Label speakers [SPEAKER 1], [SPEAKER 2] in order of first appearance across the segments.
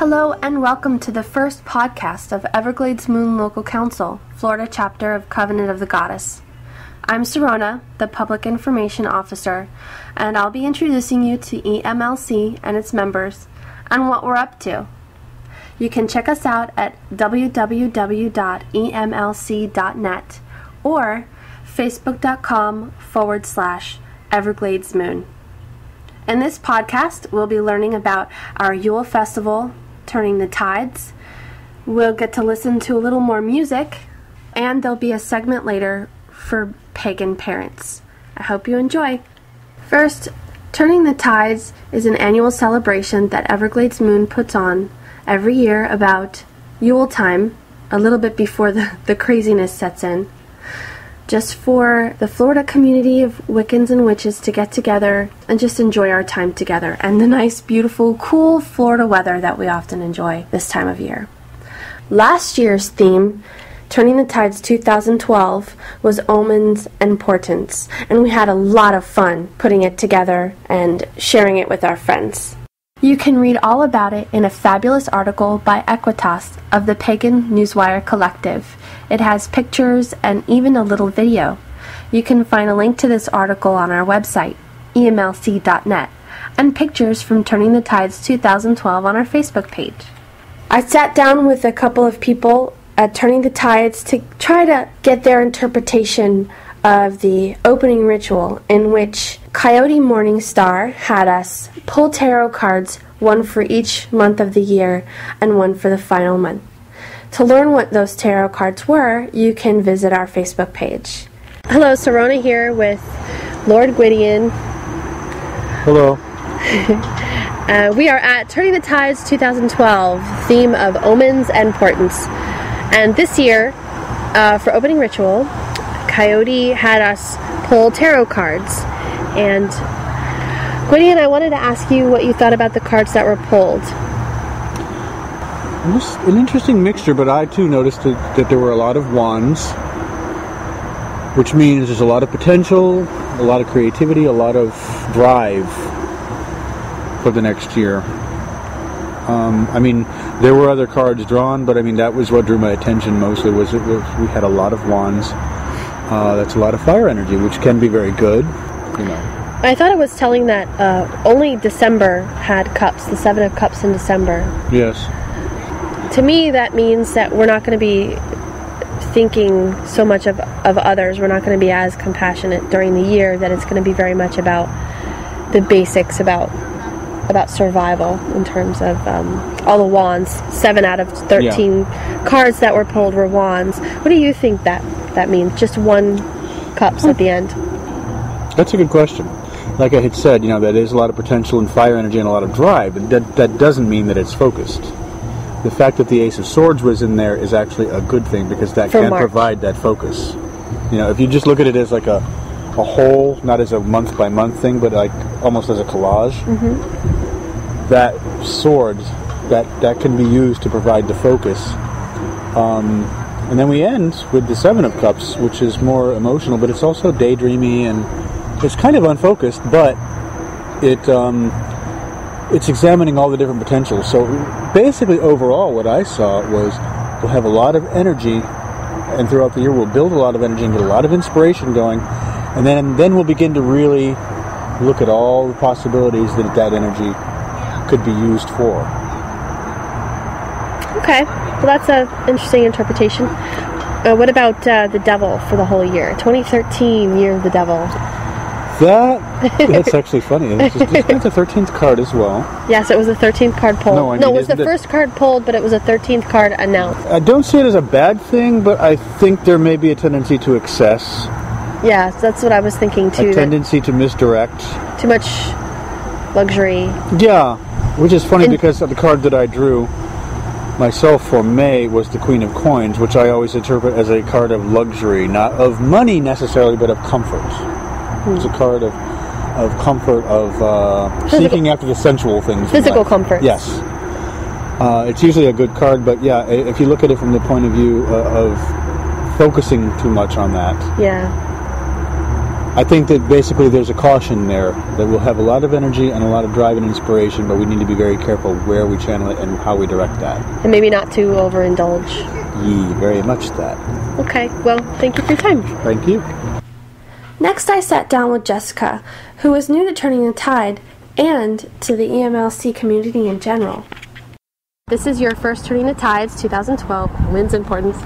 [SPEAKER 1] Hello and welcome to the first podcast of Everglades Moon Local Council, Florida chapter of Covenant of the Goddess. I'm Serona, the Public Information Officer, and I'll be introducing you to EMLC and its members and what we're up to. You can check us out at www.emlc.net or facebook.com/Everglades Moon. In this podcast, we'll be learning about our Yule Festival, Turning the Tides. We'll get to listen to a little more music, and there'll be a segment later for Pagan Parents. I hope you enjoy. First, Turning the Tides is an annual celebration that Everglades Moon puts on every year about Yule time, a little bit before the craziness sets in, just for the Florida community of Wiccans and witches to get together and just enjoy our time together and the nice, beautiful, cool Florida weather that we often enjoy this time of year. Last year's theme, Turning the Tides 2012, was Omens and Portents, and we had a lot of fun putting it together and sharing it with our friends. You can read all about it in a fabulous article by Equitas of the Pagan Newswire Collective. It has pictures and even a little video. You can find a link to this article on our website, emlc.net, and pictures from Turning the Tides 2012 on our Facebook page. I sat down with a couple of people at Turning the Tides to try to get their interpretation of the opening ritual, in which Coyote Morningstar had us pull tarot cards, one for each month of the year and one for the final month. To learn what those tarot cards were, you can visit our Facebook page. Hello, Serona here with Lord Gwydion.
[SPEAKER 2] Hello.
[SPEAKER 1] We are at Turning the Tides 2012, theme of Omens and Portents. And this year, for opening ritual, Coyote had us pull tarot cards. And Gwydion, I wanted to ask you what you thought about the cards that were pulled.
[SPEAKER 2] It was an interesting mixture, but I too noticed that there were a lot of wands, which means there's a lot of potential, a lot of creativity, a lot of drive for the next year. There were other cards drawn, but that was what drew my attention mostly. We had a lot of wands. That's a lot of fire energy, which can be very good,
[SPEAKER 1] I thought it was telling that only December had cups, the Seven of Cups in December.
[SPEAKER 2] Yes.
[SPEAKER 1] To me, that means that we're not going to be thinking so much of others. We're not going to be as compassionate during the year, that it's going to be very much about the basics, about survival in terms of all the wands. 7 out of 13 cards that were pulled were wands. What do you think that means? Just 1 cups at the end?
[SPEAKER 2] That's a good question. Like I had said, that is a lot of potential and fire energy and a lot of drive, but that doesn't mean that it's focused. The fact that the Ace of Swords was in there is actually a good thing, because that can provide that focus. If you just look at it as like a whole, not as a month-by-month thing, but like almost as a collage, that sword, that can be used to provide the focus. And then we end with the Seven of Cups, which is more emotional, but it's also daydreamy, and it's kind of unfocused, but it's examining all the different potentials. So basically, overall, what I saw was we'll have a lot of energy, and throughout the year we'll build a lot of energy and get a lot of inspiration going, and then we'll begin to really look at all the possibilities that energy could be used for. Okay, well, that's an interesting interpretation. What about the devil for the whole year? 2013, Year of the Devil. That's actually funny. It's the 13th card as well.
[SPEAKER 1] Yes, it was the 13th card pulled. No, it was the first card pulled, but it was a 13th card announced.
[SPEAKER 2] I don't see it as a bad thing, but I think there may be a tendency to excess.
[SPEAKER 1] Yes, that's what I was thinking too.
[SPEAKER 2] A tendency to misdirect.
[SPEAKER 1] Too much luxury.
[SPEAKER 2] Yeah, which is funny because the card that I drew myself for May was the Queen of Coins, which I always interpret as a card of luxury, not of money necessarily, but of comfort. It's a card of comfort, of seeking after the sensual things.
[SPEAKER 1] Physical comfort.
[SPEAKER 2] Yes. It's usually a good card, but yeah, if you look at it from the point of view of focusing too much on that.
[SPEAKER 1] Yeah.
[SPEAKER 2] I think that basically there's a caution there that we'll have a lot of energy and a lot of drive and inspiration, but we need to be very careful where we channel it and how we direct that.
[SPEAKER 1] And maybe not to overindulge.
[SPEAKER 2] Very much that.
[SPEAKER 1] Okay, well, thank you for your time.
[SPEAKER 2] Thank you.
[SPEAKER 1] Next, I sat down with Jessica, who is new to Turning the Tide and to the EMLC community in general. This is your first Turning the Tides 2012, Women's Importance,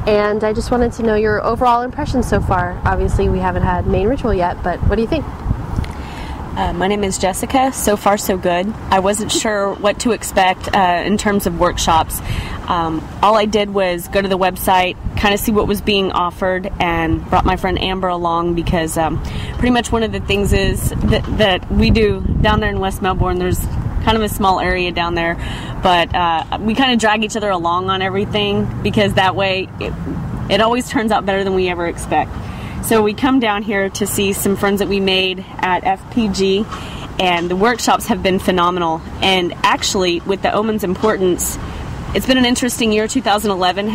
[SPEAKER 1] and I just wanted to know your overall impressions so far. Obviously, we haven't had main ritual yet, but what do you think?
[SPEAKER 3] My name is Jessica. So far, so good. I wasn't sure what to expect in terms of workshops. All I did was go to the website, kind of see what was being offered, and brought my friend Amber along because pretty much one of the things is that we do down there in West Melbourne, there's kind of a small area down there, but we kind of drag each other along on everything because that way it always turns out better than we ever expect. So we come down here to see some friends that we made at FPG, and the workshops have been phenomenal. And actually, with the Omen's Importance, it's been an interesting year. 2011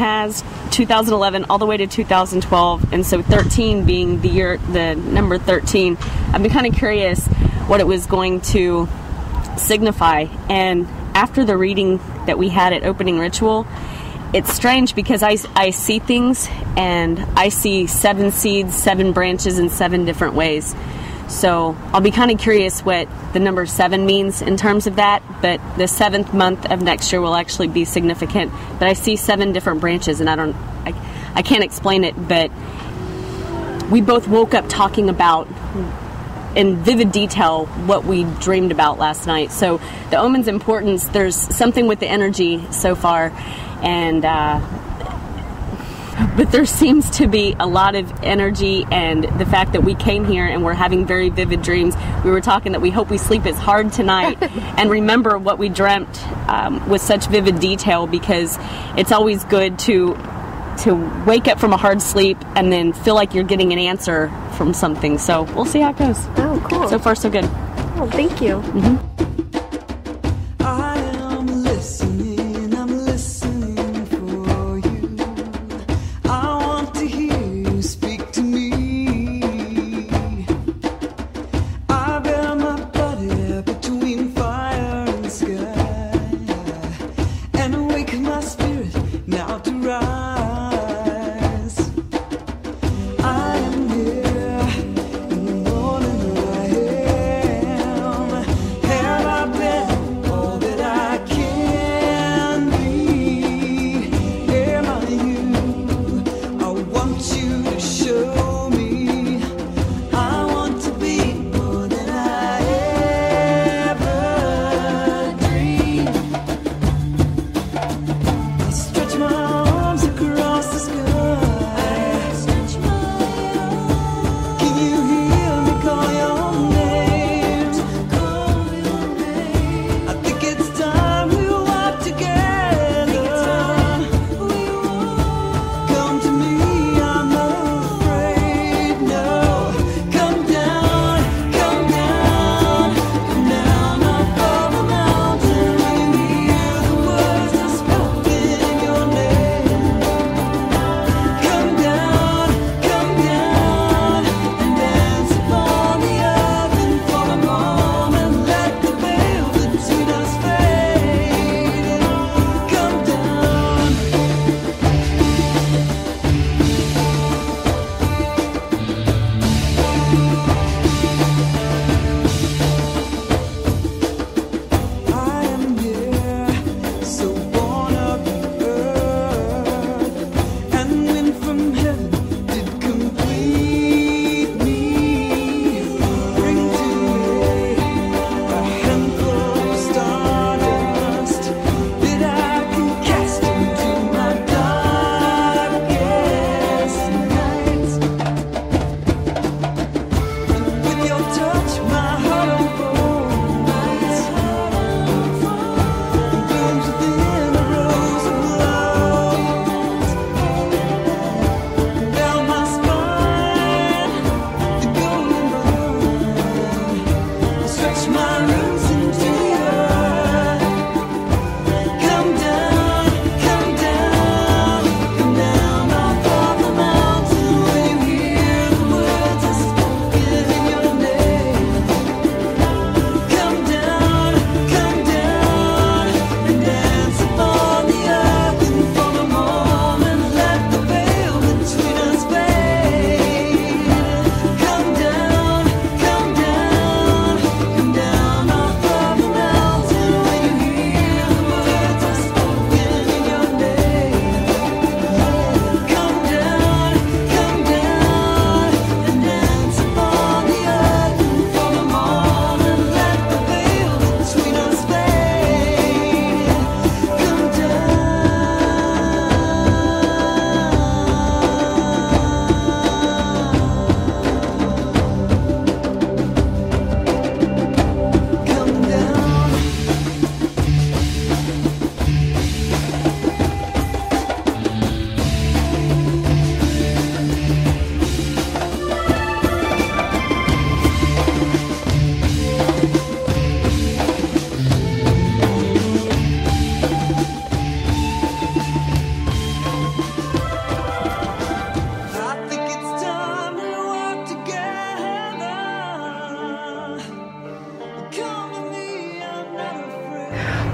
[SPEAKER 3] all the way to 2012, and so 13 being the number 13. I've been kind of curious what it was going to signify, and after the reading that we had at opening ritual, it's strange because I see things and I see 7 seeds, 7 branches in 7 different ways. So I'll be kind of curious what the number 7 means in terms of that, but the 7th month of next year will actually be significant. But I see 7 different branches, and I can't explain it, but we both woke up talking about in vivid detail what we dreamed about last night. So the Omen's Importance, there's something with the energy so far, and but there seems to be a lot of energy, and the fact that we came here and we're having very vivid dreams. We were talking that we hope we sleep as hard tonight and remember what we dreamt with such vivid detail, because it's always good to wake up from a hard sleep and then feel like you're getting an answer from something. So we'll see how it goes.
[SPEAKER 1] Oh, cool.
[SPEAKER 3] So far, so good.
[SPEAKER 1] Oh, thank you.
[SPEAKER 3] Mm-hmm.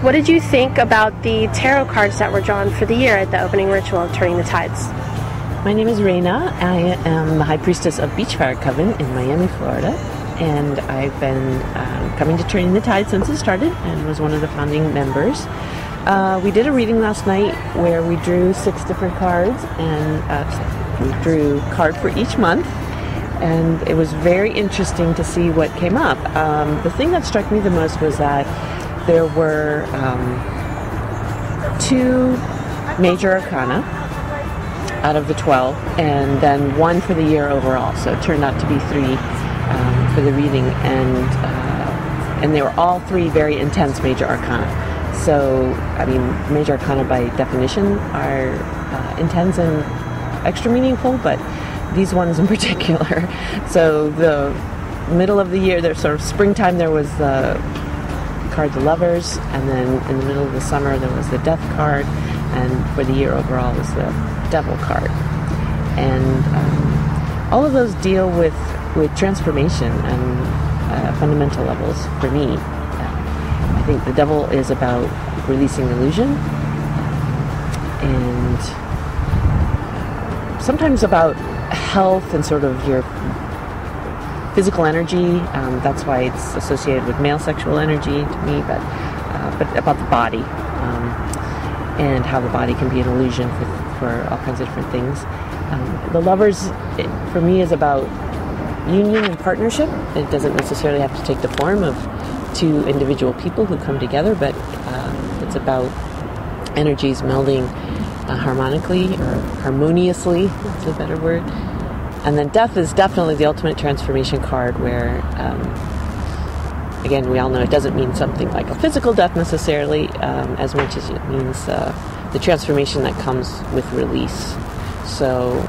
[SPEAKER 1] What did you think about the tarot cards that were drawn for the year at the opening ritual of Turning the Tides?
[SPEAKER 4] My name is Reina. I am the High Priestess of Beachfire Coven in Miami, Florida. And I've been coming to Turning the Tide since it started and was one of the founding members. We did a reading last night where we drew 6 different cards, and we drew a card for each month. And it was very interesting to see what came up. The thing that struck me the most was that there were 2 major arcana out of the 12, and then 1 for the year overall. So it turned out to be 3 for the reading, and they were all 3 very intense major arcana. So, I mean, major arcana by definition are intense and extra meaningful, but these ones in particular. So the middle of the year, there's sort of springtime, there was the card The Lovers, and then in the middle of the summer there was the Death card, and for the year overall was the Devil card. And all of those deal with transformation and fundamental levels for me. I think the Devil is about releasing illusion, and sometimes about health and sort of your physical energy. That's why it's associated with male sexual energy to me, but about the body and how the body can be an illusion for all kinds of different things. The Lovers, for me, is about union and partnership. It doesn't necessarily have to take the form of 2 individual people who come together, but it's about energies melding harmonically or harmoniously, that's a better word. And then Death is definitely the ultimate transformation card, where again, we all know it doesn't mean something like a physical death necessarily, as much as it means the transformation that comes with release. So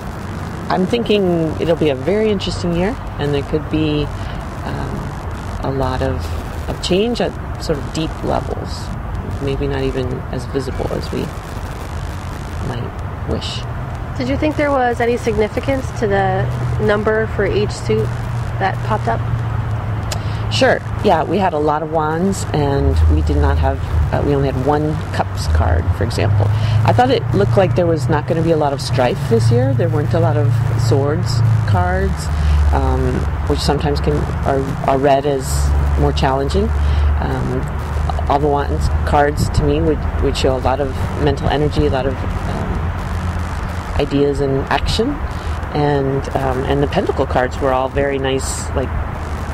[SPEAKER 4] I'm thinking it'll be a very interesting year, and there could be a lot of change at sort of deep levels, maybe not even as visible as we might wish.
[SPEAKER 1] Did you think there was any significance to the number for each suit that popped up?
[SPEAKER 4] Sure. Yeah, we had a lot of wands, and we did not have, we only had 1 cups card, for example. I thought it looked like there was not going to be a lot of strife this year. There weren't a lot of swords cards, which sometimes are read as more challenging. All the wands cards to me would show a lot of mental energy, a lot of ideas and action, and the pentacle cards were all very nice, like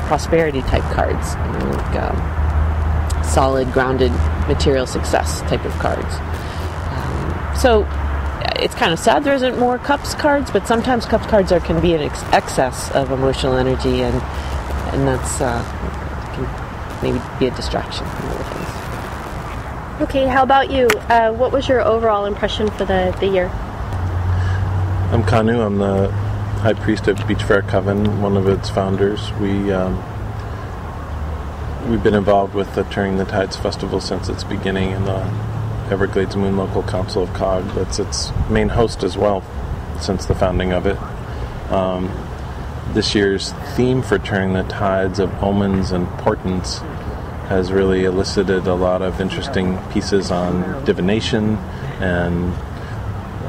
[SPEAKER 4] prosperity type cards, like solid, grounded, material success type of cards. So it's kind of sad there isn't more cups cards, but sometimes cups cards can be an excess of emotional energy, and that's can maybe be a distraction from other things.
[SPEAKER 1] Okay, how about you? What was your overall impression for the year?
[SPEAKER 5] I'm Kanu. I'm the High Priest of Beachfire Coven, one of its founders. We've been involved with the Turning the Tides Festival since its beginning in the Everglades Moon Local Council of COG. That's its main host as well since the founding of it. This year's theme for Turning the Tides of omens and portents has really elicited a lot of interesting pieces on divination, and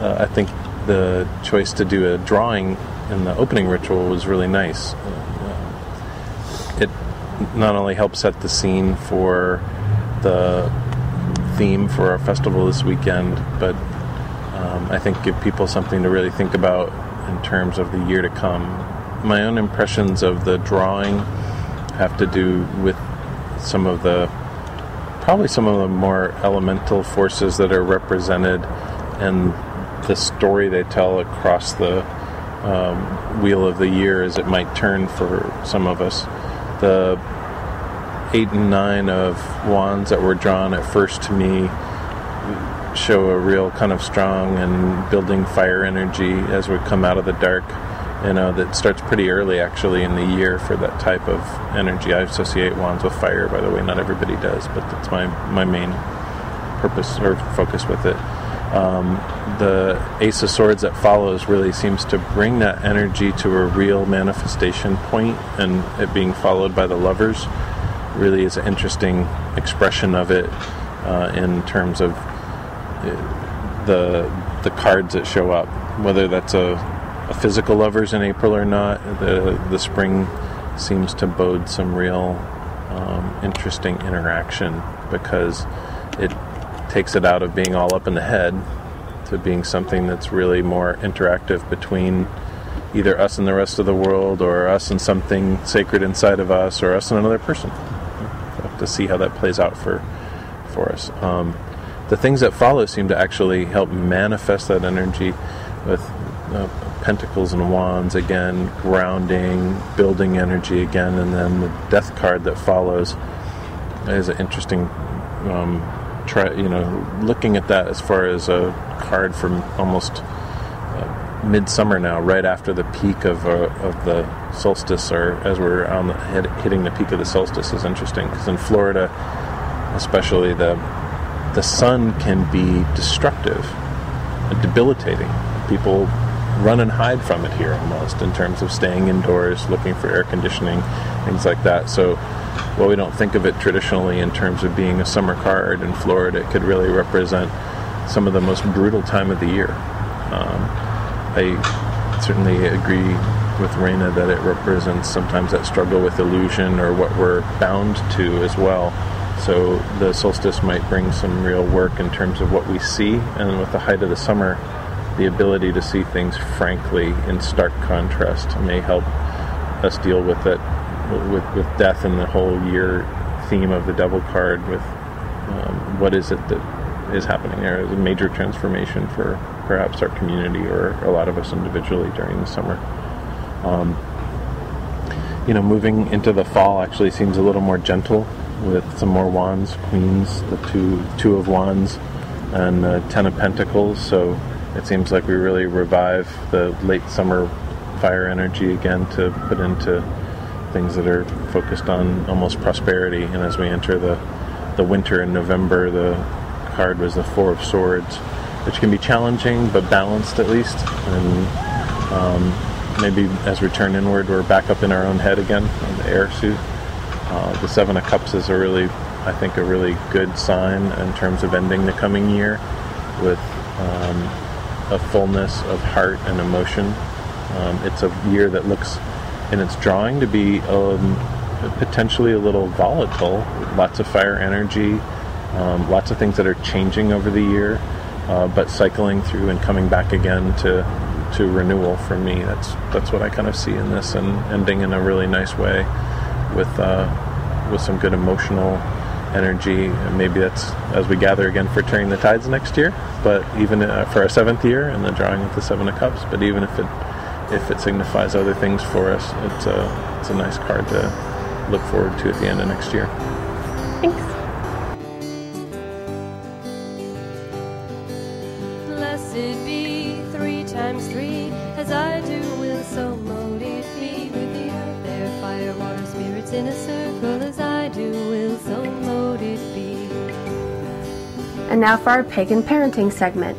[SPEAKER 5] I think the choice to do a drawing in the opening ritual was really nice. It not only helps set the scene for the theme for our festival this weekend, but I think give people something to really think about in terms of the year to come. My own impressions of the drawing have to do with probably some of the more elemental forces that are represented and the story they tell across the wheel of the year as it might turn for some of us. The 8 and 9 of wands that were drawn at first to me show a real kind of strong and building fire energy as we come out of the dark. That starts pretty early actually in the year for that type of energy. I associate wands with fire, by the way. Not everybody does, but that's my main purpose or focus with it. The Ace of Swords that follows really seems to bring that energy to a real manifestation point, and it being followed by the Lovers really is an interesting expression of it in terms of the cards that show up, whether that's a physical lovers in April or not. The spring seems to bode some real interesting interaction, because it takes it out of being all up in the head to being something that's really more interactive between either us and the rest of the world, or us and something sacred inside of us, or us and another person. We'll have to see how that plays out for us. The things that follow seem to actually help manifest that energy, with pentacles and wands again, grounding, building energy again, and then the death card that follows is an interesting looking at that as far as a card from almost midsummer now, right after the peak of the solstice, or as we're hitting the peak of the solstice, is interesting, because in Florida especially, the sun can be destructive and debilitating. People run and hide from it here almost, in terms of staying indoors, looking for air conditioning, things like that. So while we don't think of it traditionally in terms of being a summer card, in Florida it could really represent some of the most brutal time of the year. I certainly agree with Raina that it represents sometimes that struggle with illusion, or what we're bound to as well. So the solstice might bring some real work in terms of what we see, and with the height of the summer, the ability to see things frankly in stark contrast may help us deal with it, with death and the whole year theme of the Devil card, with what is it that is happening there. It's a major transformation for perhaps our community, or a lot of us individually during the summer. Moving into the fall actually seems a little more gentle, with some more wands, queens, the two of wands, and the 10 of pentacles. So it seems like we really revive the late summer fire energy again, to put into things that are focused on almost prosperity. And as we enter the winter in November, the card was the 4 of Swords, which can be challenging but balanced at least. And maybe as we turn inward, we're back up in our own head again, in the air suit. The 7 of Cups is a really good sign in terms of ending the coming year with a fullness of heart and emotion. It's a year that looks, in its drawing, to be potentially a little volatile, lots of fire energy, lots of things that are changing over the year, but cycling through and coming back again to renewal. For me, that's what I kind of see in this, and ending in a really nice way with some good emotional energy. And maybe that's as we gather again for turning the tides next year, but even for our 7th year and the drawing with the 7 of Cups. But even if it signifies other things for us, it's a nice card to look forward to at the end of next year.
[SPEAKER 1] Thanks.
[SPEAKER 6] Blessed be 3 times 3, as I do will so mold it be. With the earth, there, fire, water, spirits in a circle, as I do will so mold it be.
[SPEAKER 1] And now for our Pagan Parenting segment.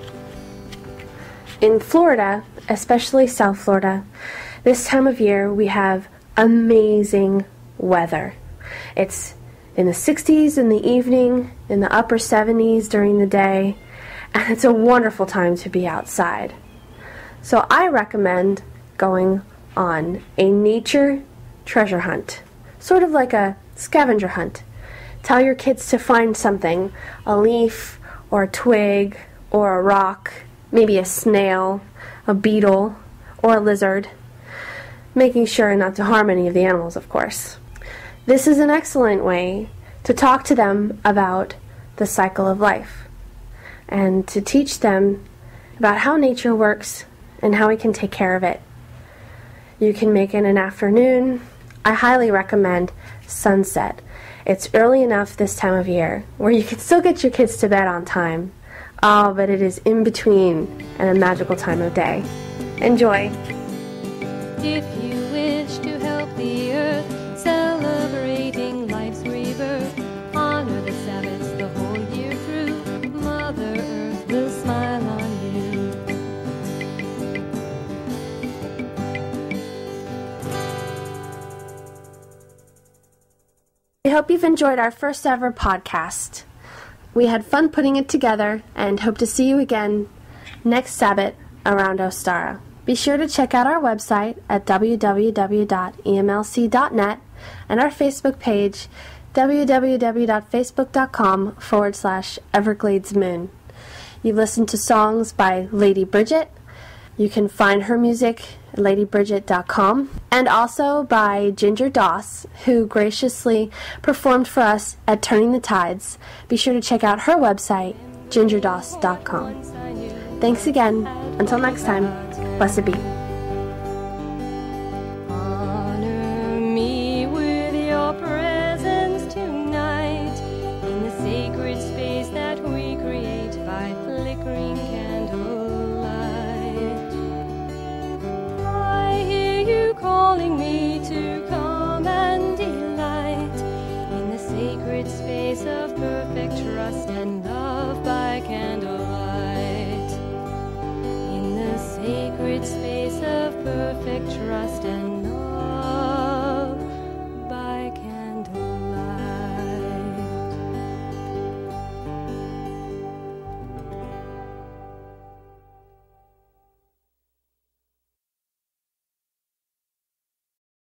[SPEAKER 1] In Florida, especially South Florida, this time of year we have amazing weather. It's in the 60s in the evening, in the upper 70s during the day, and it's a wonderful time to be outside. So I recommend going on a nature treasure hunt, sort of like a scavenger hunt. Tell your kids to find something, a leaf or a twig or a rock, maybe a snail, a beetle, or a lizard, making sure not to harm any of the animals, of course. This is an excellent way to talk to them about the cycle of life, and to teach them about how nature works and how we can take care of it. You can make it an afternoon. I highly recommend sunset. It's early enough this time of year where you can still get your kids to bed on time. Oh, but it is in between and a magical time of day. Enjoy.
[SPEAKER 6] If you wish to help the earth, celebrating life's rebirth, honor the Sabbaths the whole year through, Mother Earth will smile on you.
[SPEAKER 1] I hope you've enjoyed our first ever podcast. We had fun putting it together and hope to see you again next Sabbath around Ostara. Be sure to check out our website at www.emlc.net and our Facebook page www.facebook.com/EvergladesMoon. You listen to songs by Lady Bridget. You can find her music at ladybridget.com, and also by Ginger Doss, who graciously performed for us at Turning the Tides. Be sure to check out her website, gingerdoss.com. Thanks again. Until next time, blessed be.